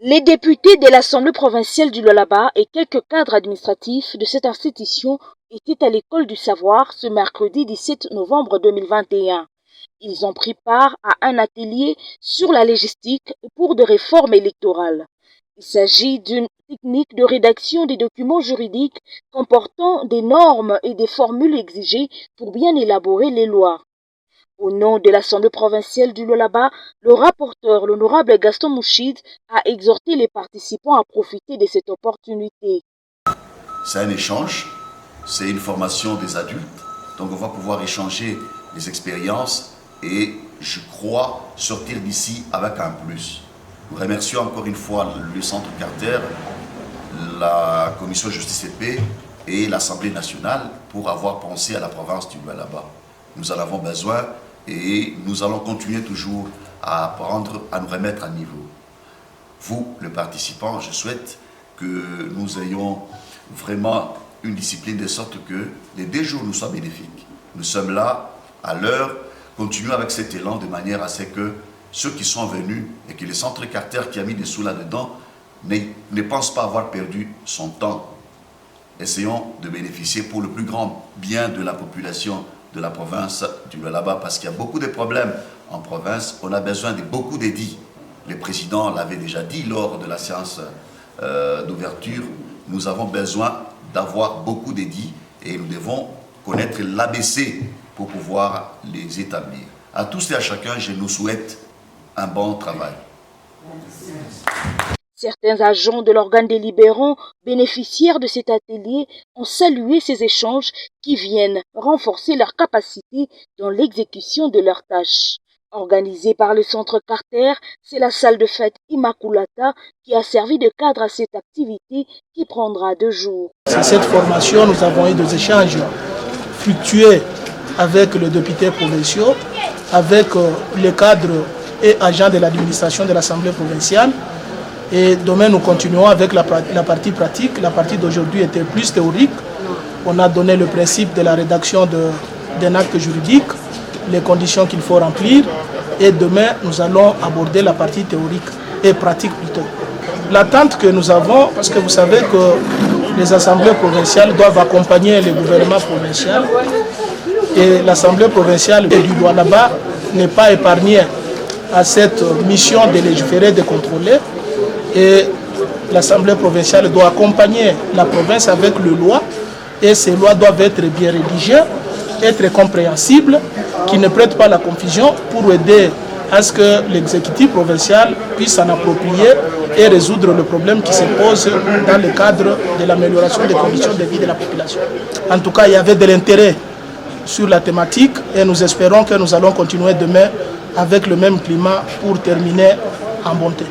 Les députés de l'Assemblée provinciale du Lualaba et quelques cadres administratifs de cette institution étaient à l'école du savoir ce mercredi 17 novembre 2021. Ils ont pris part à un atelier sur la légistique pour des réformes électorales. Il s'agit d'une technique de rédaction des documents juridiques comportant des normes et des formules exigées pour bien élaborer les lois. Au nom de l'Assemblée provinciale du Lualaba, le rapporteur, l'honorable Gaston Mouchid, a exhorté les participants à profiter de cette opportunité. C'est un échange, c'est une formation des adultes, donc on va pouvoir échanger les expériences et je crois sortir d'ici avec un plus. Nous remercions encore une fois le Centre Carter, la Commission Justice et Paix et l'Assemblée nationale pour avoir pensé à la province du Lualaba. Nous en avons besoin et nous allons continuer toujours à apprendre, à nous remettre à niveau. Vous, les participants, je souhaite que nous ayons vraiment une discipline de sorte que les 2 jours nous soient bénéfiques. Nous sommes là à l'heure, continuons avec cet élan de manière à ce que ceux qui sont venus et que le Centre Carter qui a mis des sous là-dedans ne pense pas avoir perdu son temps. Essayons de bénéficier pour le plus grand bien de la population de la province du Lualaba parce qu'il y a beaucoup de problèmes en province. On a besoin de beaucoup d'édits. Le président l'avait déjà dit lors de la séance d'ouverture. Nous avons besoin d'avoir beaucoup d'édits et nous devons connaître l'ABC pour pouvoir les établir. À tous et à chacun, je nous souhaite un bon travail. Certains agents de l'organe délibérant bénéficiaires de cet atelier ont salué ces échanges qui viennent renforcer leur capacité dans l'exécution de leurs tâches. Organisée par le Centre Carter, c'est la salle de fête Immaculata qui a servi de cadre à cette activité qui prendra 2 jours. C'est cette formation, nous avons eu des échanges fructueux avec les députés provinciaux, avec les cadres et agents de l'administration de l'Assemblée provinciale. Et demain, nous continuons avec la partie pratique. La partie d'aujourd'hui était plus théorique. On a donné le principe de la rédaction d'un acte juridique, les conditions qu'il faut remplir. Et demain, nous allons aborder la partie théorique et pratique plutôt. L'attente que nous avons, parce que vous savez que les assemblées provinciales doivent accompagner le gouvernement provincial. Et l'Assemblée provinciale du Lualaba n'est pas épargnée à cette mission de légiférer, de contrôler. Et l'Assemblée provinciale doit accompagner la province avec les lois. Et ces lois doivent être bien rédigées, être compréhensibles, qui ne prêtent pas la confusion pour aider à ce que l'exécutif provincial puisse s'en approprier et résoudre le problème qui se pose dans le cadre de l'amélioration des conditions de vie de la population. En tout cas, il y avait de l'intérêt sur la thématique et nous espérons que nous allons continuer demain avec le même climat pour terminer en bonté.